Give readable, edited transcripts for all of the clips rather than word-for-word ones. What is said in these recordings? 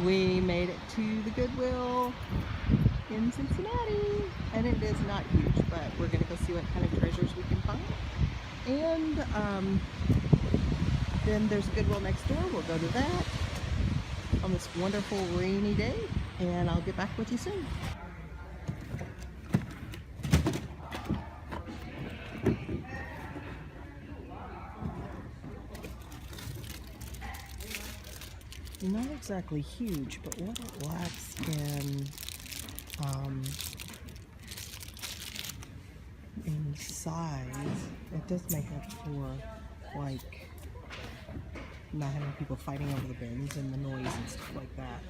We made it to the Goodwill in Cincinnati, and it is not huge, but we're going to go see what kind of treasures we can find. And then there's Goodwill next door. We'll go to that on this wonderful rainy day, and I'll get back with you soon. Not exactly huge, but what it lacks in size, it does make up for, like, not having people fighting over the bins and the noise and stuff like that.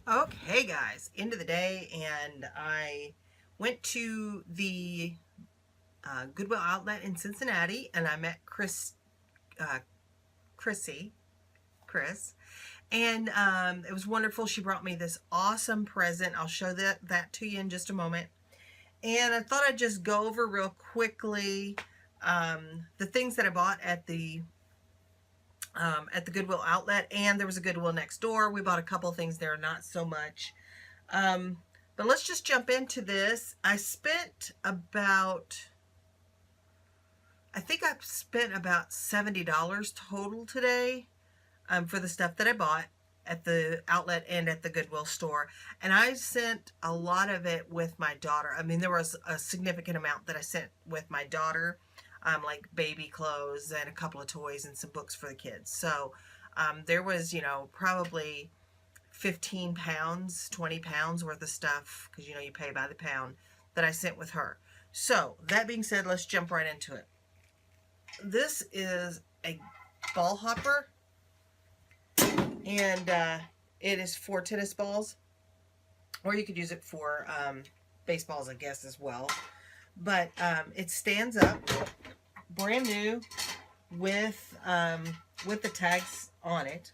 Okay guys, end of the day, and I went to the Goodwill Outlet in Cincinnati, and I met Chris, and it was wonderful. She brought me this awesome present. I'll show that to you in just a moment. And I thought I'd just go over real quickly the things that I bought at the Goodwill Outlet, and there was a Goodwill next door. We bought a couple things there, not so much. But let's just jump into this. I think I spent about $70 total today for the stuff that I bought at the outlet and at the Goodwill store. And I sent a lot of it with my daughter. I mean, there was a significant amount that I sent with my daughter. Like baby clothes and a couple of toys and some books for the kids. So there was, you know, probably 15 pounds, 20 pounds worth of stuff, because, you know, you pay by the pound, that I sent with her. So that being said, let's jump right into it. This is a ball hopper, and it is for tennis balls, or you could use it for baseballs, I guess, as well. But it stands up, brand new, with the tags on it,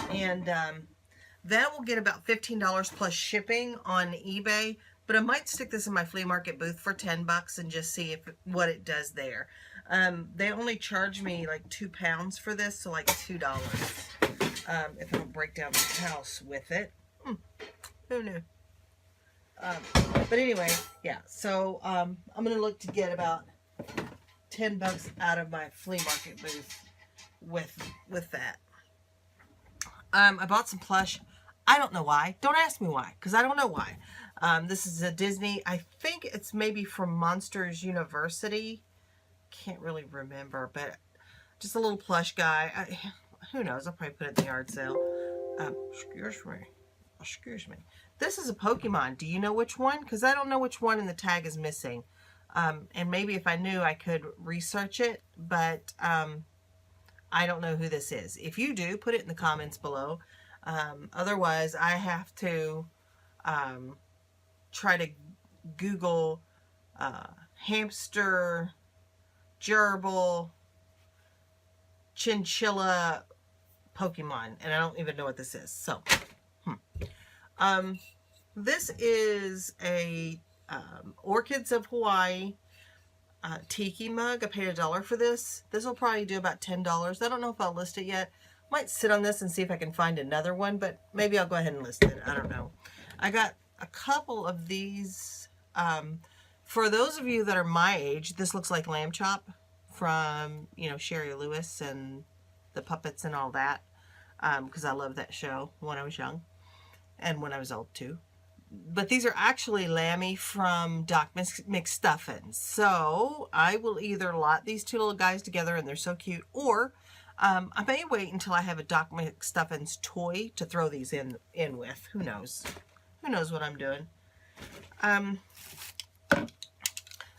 and that will get about $15 plus shipping on eBay. But I might stick this in my flea market booth for 10 bucks and just see what it does there. They only charge me like 2 pounds for this, so like $2 if I don't break down the house with it. Who knew? But anyway, yeah, so I'm gonna look to get about 10 bucks out of my flea market booth with that. I bought some plush. I don't know why. Don't ask me why, because I don't know why. This is a Disney. I think it's maybe from Monsters University. Can't really remember, but just a little plush guy. Who knows? I'll probably put it in the yard sale. Excuse me. This is a Pokemon. Do you know which one? Because I don't know which one, and the tag is missing. And maybe if I knew, I could research it, but I don't know who this is. If you do, put it in the comments below. Otherwise, I have to try to Google hamster, gerbil, chinchilla Pokemon, and I don't even know what this is. So, this is a Orchids of Hawaii tiki mug. I paid $1 for this. This will probably do about $10. I don't know if I'll list it yet. Might sit on this and see if I can find another one, but maybe I'll go ahead and list it. I don't know. I got a couple of these. For those of you that are my age, this looks like Lamb Chop from, you know, Sherry Lewis and the puppets and all that, because I loved that show when I was young and when I was old too. But these are actually Lammy from Doc McStuffins. So I will either lot these two little guys together, and they're so cute, or I may wait until I have a Doc McStuffins toy to throw these in with. Who knows? Who knows what I'm doing?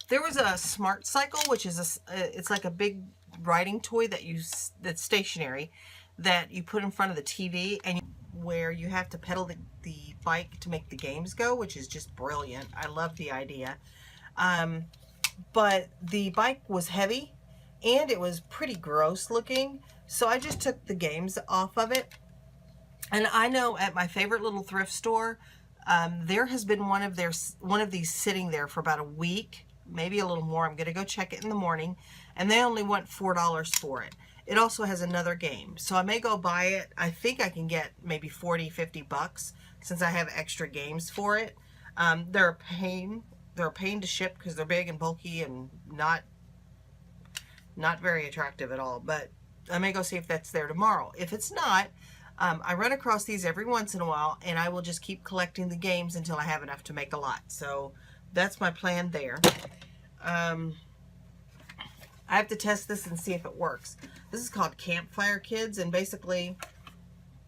There was a Smart Cycle, which is it's like a big writing toy that's stationary, that you put in front of the TV, and you where you have to pedal the bike to make the games go, which is just brilliant. I love the idea. But the bike was heavy and it was pretty gross looking, so I just took the games off of it. And I know at my favorite little thrift store, there has been one of these sitting there for about a week, maybe a little more. I'm going to go check it in the morning, and they only want $4 for it. It also has another game, so I may go buy it. I think I can get maybe 40, 50 bucks since I have extra games for it. They're a pain. They're a pain to ship because they're big and bulky and not very attractive at all. But I may go see if that's there tomorrow. If it's not, I run across these every once in a while, and I will just keep collecting the games until I have enough to make a lot. So that's my plan there. I have to test this and see if it works. This is called Campfire Kids, and basically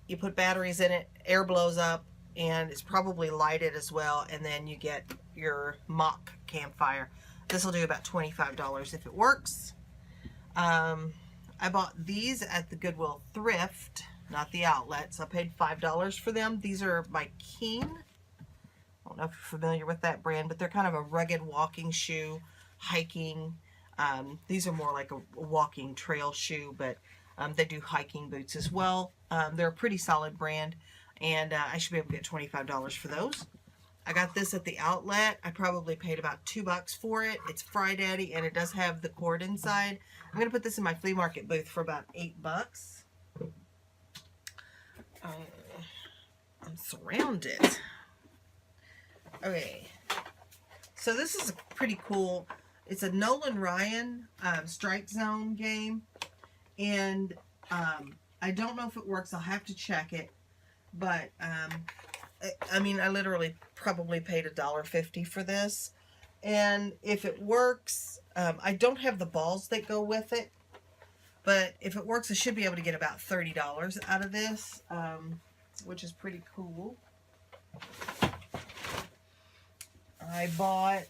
you put batteries in it, air blows up, and it's probably lighted as well, and then you get your mock campfire. This will do about $25 if it works. I bought these at the Goodwill thrift, not the outlet, so I paid $5 for them. These are by Keen. I don't know if you're familiar with that brand, but they're kind of a rugged walking shoe, hiking. These are more like a walking trail shoe, but they do hiking boots as well. They're a pretty solid brand, and I should be able to get $25 for those. I got this at the outlet. I probably paid about $2 for it. It's Fry Daddy, and it does have the cord inside. I'm going to put this in my flea market booth for about $8. I'm surrounded. Okay. So this is a pretty cool, it's a Nolan Ryan Strike Zone game. And I don't know if it works. I'll have to check it. But, I mean, I literally probably paid $1.50 for this. And if it works, I don't have the balls that go with it. But if it works, I should be able to get about $30 out of this, which is pretty cool. I bought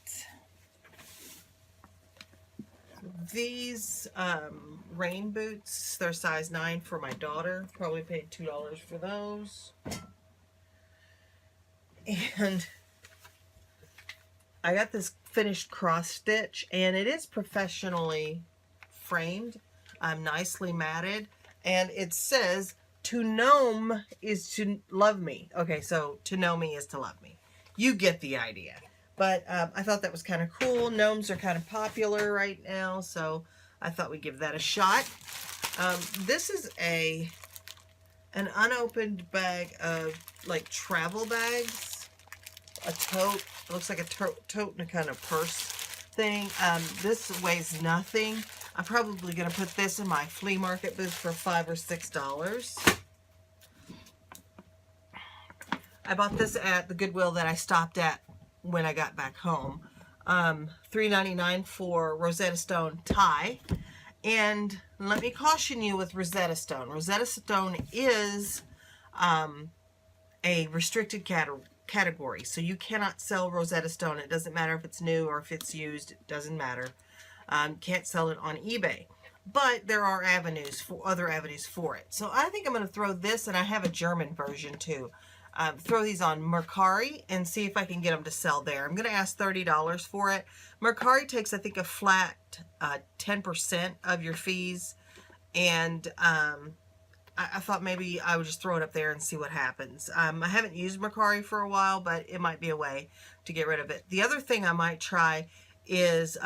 these rain boots. They're size 9 for my daughter. Probably paid $2 for those. And I got this finished cross stitch, and it is professionally framed, nicely matted, and it says, "To know is to love me." Okay, so to know me is to love me. You get the idea. But I thought that was kind of cool. Gnomes are kind of popular right now, so I thought we'd give that a shot. This is an unopened bag of like travel bags, a tote. It looks like a tote and a kind of purse thing. This weighs nothing. I'm probably going to put this in my flea market booth for $5 or $6. I bought this at the Goodwill that I stopped at when I got back home. $3.99 for Rosetta Stone Tie. And let me caution you with Rosetta Stone. Rosetta Stone is a restricted category. So you cannot sell Rosetta Stone. It doesn't matter if it's new or if it's used. It doesn't matter. Can't sell it on eBay. But there are other avenues for it. So I think I'm going to throw this, and I have a German version too. Throw these on Mercari and see if I can get them to sell there. I'm going to ask $30 for it. Mercari takes, I think, a flat 10% of your fees. And I thought maybe I would just throw it up there and see what happens. I haven't used Mercari for a while, but it might be a way to get rid of it. The other thing I might try is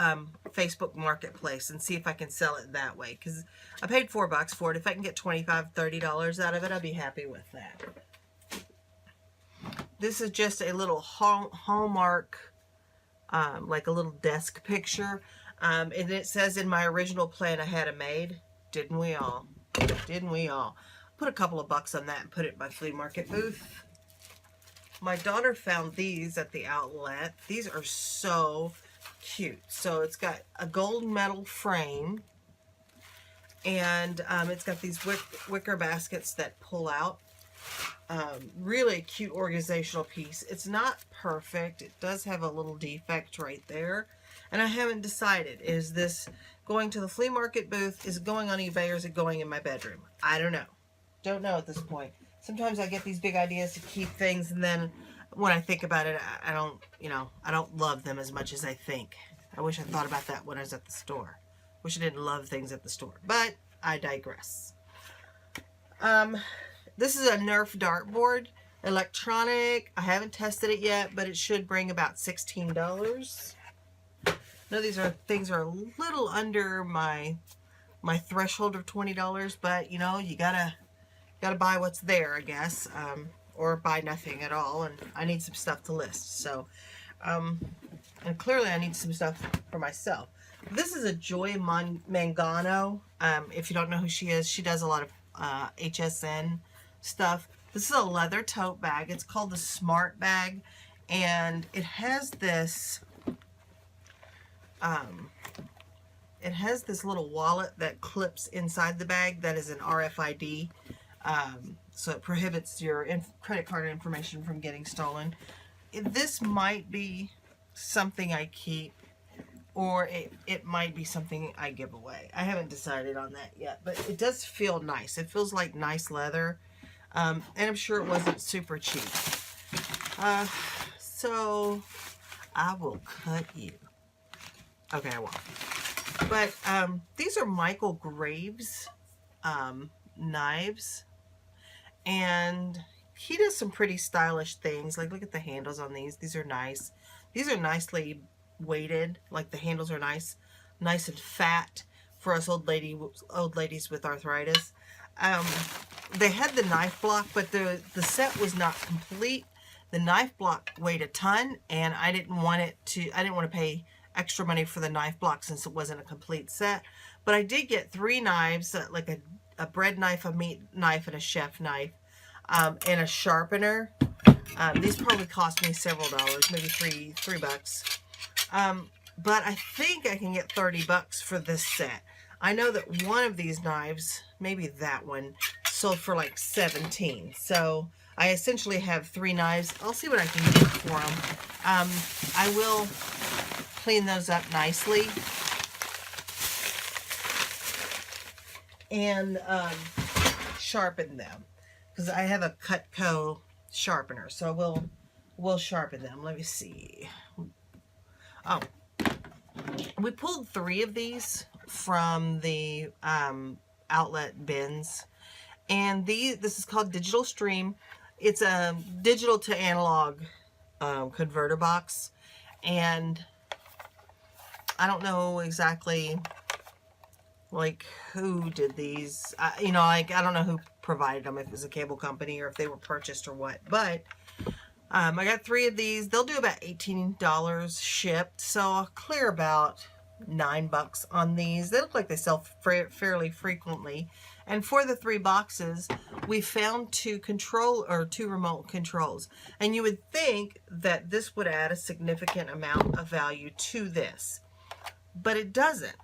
Facebook Marketplace and see if I can sell it that way. Because I paid $4 for it. If I can get $25, $30 out of it, I'd be happy with that. This is just a little Hallmark, like a little desk picture. And it says, in my original plan I had it made. Didn't we all? Didn't we all? Put a couple of bucks on that and put it in my flea market booth. My daughter found these at the outlet. These are so cute. So it's got a gold metal frame. And it's got these wicker baskets that pull out. Really cute organizational piece. It's not perfect. It does have a little defect right there. And I haven't decided, is this going to the flea market booth? Is it going on eBay, or is it going in my bedroom? I don't know. Don't know at this point. Sometimes I get these big ideas to keep things, and then when I think about it, I don't, you know, I don't love them as much as I think. I wish I thought about that when I was at the store. Wish I didn't love things at the store, but I digress. This is a Nerf dartboard, electronic. I haven't tested it yet, but it should bring about $16. Now these are things are a little under my threshold of $20, but you know, you gotta buy what's there, I guess, or buy nothing at all. And I need some stuff to list, so and clearly I need some stuff for myself. This is a Joy Mangano. If you don't know who she is, she does a lot of HSN stuff. This is a leather tote bag. It's called the Smart Bag, and it has this little wallet that clips inside the bag that is an RFID, so it prohibits your credit card information from getting stolen. This might be something I keep, or it might be something I give away. I haven't decided on that yet, but it does feel nice. It feels like nice leather, and I'm sure it wasn't super cheap. So I will cut you. Okay, I won't. But these are Michael Graves knives, and he does some pretty stylish things. Like, look at the handles on these. These are nice. These are nicely weighted. Like, the handles are nice and fat for us old ladies with arthritis. They had the knife block, but the set was not complete. The knife block weighed a ton, and I didn't want to pay extra money for the knife block since it wasn't a complete set. But I did get 3 knives, like a bread knife, a meat knife, and a chef knife, and a sharpener. These probably cost me several dollars, maybe $3 bucks. But I think I can get $30 for this set. I know that one of these knives, maybe that one, sold for like $17. So I essentially have 3 knives. I'll see what I can get for them. I will clean those up nicely and sharpen them, because I have a Cutco sharpener, so we'll sharpen them. Let me see. Oh, we pulled 3 of these from the outlet bins, and this is called Digital Stream. It's a digital to analog converter box, and I don't know exactly like who did these. You know, like, I don't know who provided them, if it was a cable company or if they were purchased or what, but I got 3 of these. They'll do about $18 shipped, so I'll clear about $9 on these. They look like they sell fairly frequently. And for the 3 boxes, we found 2 remote controls. And you would think that this would add a significant amount of value to this, but it doesn't.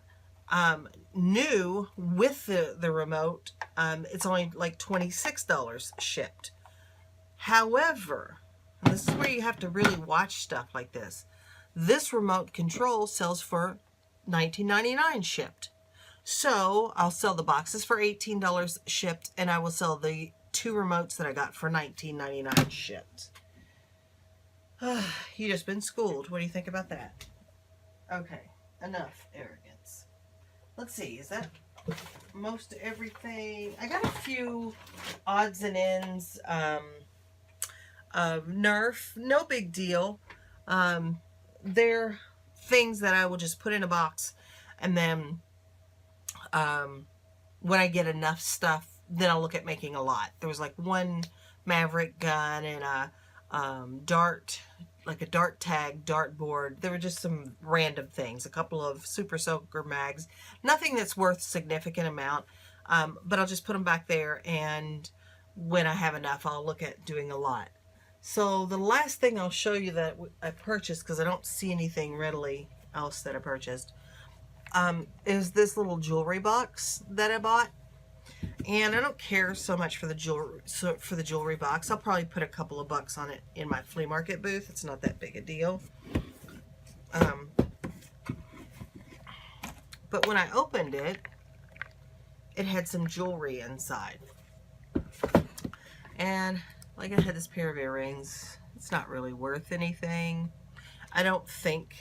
New with the remote, it's only like $26 shipped. However, and this is where you have to really watch stuff like this. This remote control sells for $19.99 shipped. So I'll sell the boxes for $18 shipped, and I will sell the 2 remotes that I got for $19.99 shipped. You just been schooled. What do you think about that? Okay, enough arrogance. Let's see, is that most everything? I got a few odds and ends of Nerf. No big deal. They're things that I will just put in a box, and then when I get enough stuff, then I'll look at making a lot. There was like 1 Maverick gun and a dart tag dartboard. There were just some random things, a couple of Super Soaker mags, nothing that's worth significant amount, but I'll just put them back there, and when I have enough, I'll look at doing a lot. So the last thing I'll show you that I purchased, because I don't see anything readily else that I purchased, is this little jewelry box that I bought. And I don't care so much for the jewelry box. I'll probably put a couple of bucks on it in my flea market booth. It's not that big a deal. But when I opened it, it had some jewelry inside. And like I had this pair of earrings. It's not really worth anything. I don't think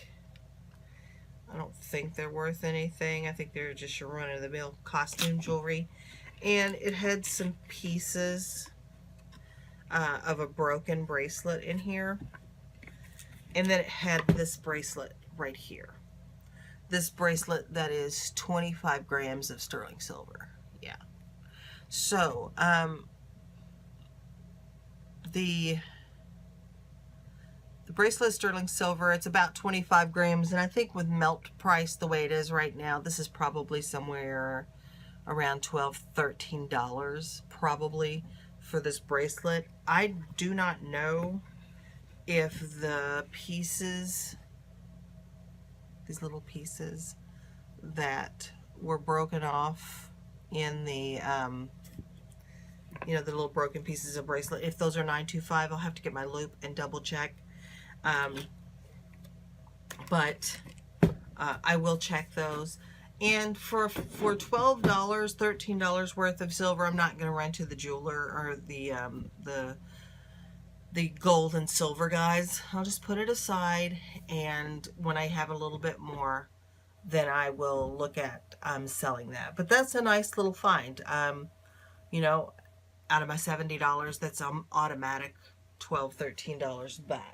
they're worth anything. I think they're just your run-of-the-mill costume jewelry. And it had some pieces of a broken bracelet in here. And then it had this bracelet right here. This bracelet that is 25 grams of sterling silver. Yeah. So, the bracelet is sterling silver. It's about 25 grams. And I think with melt price the way it is right now, this is probably somewhere around $12, $13 probably for this bracelet. I do not know if the pieces, these little pieces that were broken off in the, you know, the little broken pieces of bracelet, if those are 925, I'll have to get my loop and double check. But I will check those. And for $12, $13 worth of silver, I'm not going to run to the jeweler or the gold and silver guys. I'll just put it aside, and when I have a little bit more, then I will look at selling that. But that's a nice little find. You know, out of my $70, that's automatic $12, $13 back.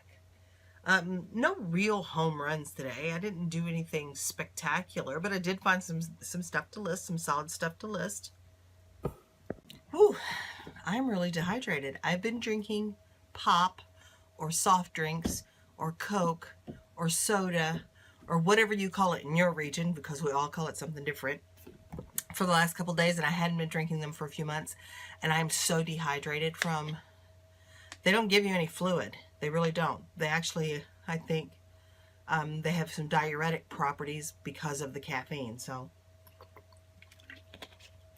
No real home runs today. I didn't do anything spectacular, but I did find some stuff to list, some solid stuff to list. Whew, I'm really dehydrated. I've been drinking pop or soft drinks or Coke or soda or whatever you call it in your region, because we all call it something different, for the last couple days, and I hadn't been drinking them for a few months, and I'm so dehydrated from, they don't give you any fluid. They really don't. They actually, I think, they have some diuretic properties because of the caffeine. So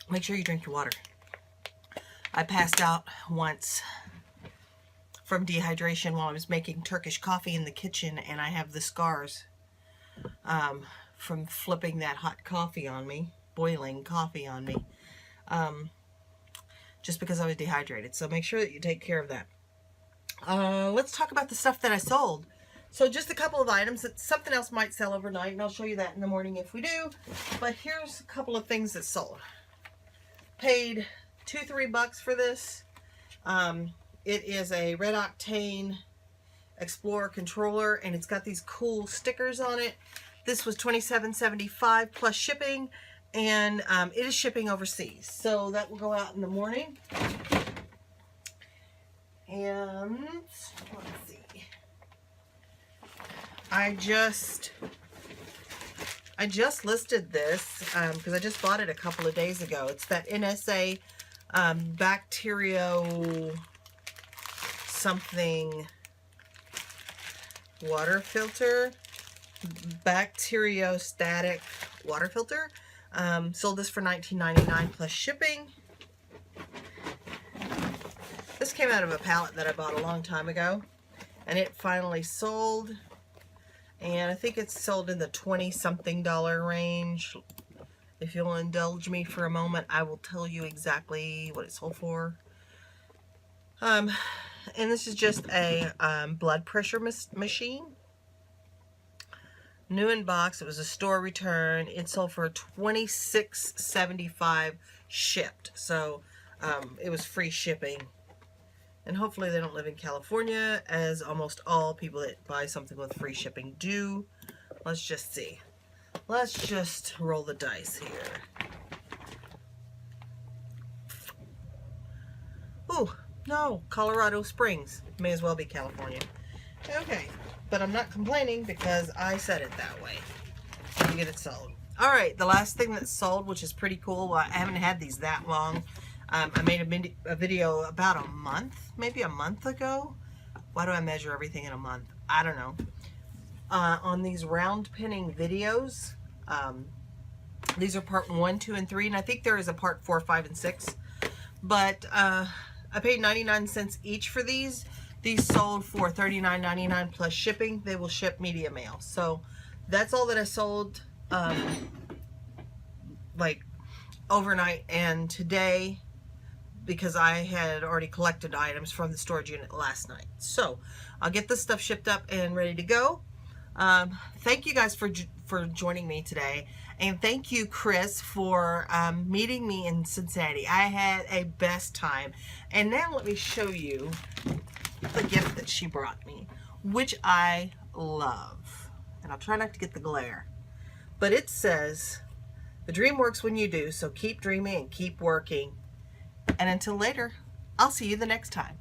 make sure you drink your water. I passed out once from dehydration while I was making Turkish coffee in the kitchen, and I have the scars from flipping that hot coffee on me, boiling coffee on me, just because I was dehydrated. So make sure that you take care of that. Let's talk about the stuff that I sold. So just a couple of items that something else might sell overnight, and I'll show you that in the morning if we do. But here's a couple of things that sold. Paid $2-3 for this. It is a Red Octane Explorer controller, and it's got these cool stickers on it. This was $27.75 plus shipping, and it is shipping overseas. So that will go out in the morning. And let's see. I just listed this because I just bought it a couple of days ago. It's that NSA Bacterio something water filter, bacteriostatic water filter. Sold this for $19.99 plus shipping. This came out of a pallet that I bought a long time ago, and it finally sold, and I think it's sold in the $20-something range. If you'll indulge me for a moment, I will tell you exactly what it sold for. And this is just a blood pressure machine. New in box. It was a store return. It sold for $26.75 shipped. So it was free shipping. And hopefully they don't live in California, as almost all people that buy something with free shipping do. Let's just see. Let's just roll the dice here. Ooh, no, Colorado Springs. May as well be California. Okay, but I'm not complaining because I said it that way. You get it sold. All right, the last thing that sold, which is pretty cool. Well, I haven't had these that long. I made a video about a month, maybe a month ago. Why do I measure everything in a month? I don't know. On these round pinning videos. These are part 1, 2, and 3, and I think there is a part 4, 5, and 6. But I paid 99 cents each for these. These sold for $39.99 plus shipping. They will ship media mail. So that's all that I sold like overnight. And today, because I had already collected items from the storage unit last night. So I'll get this stuff shipped up and ready to go. Thank you guys for joining me today, and thank you, Chris, for meeting me in Cincinnati. I had a best time. And now let me show you the gift that she brought me, which I love. And I'll try not to get the glare, but it says, "The dream works when you do, so keep dreaming and keep working." And until later, I'll see you the next time.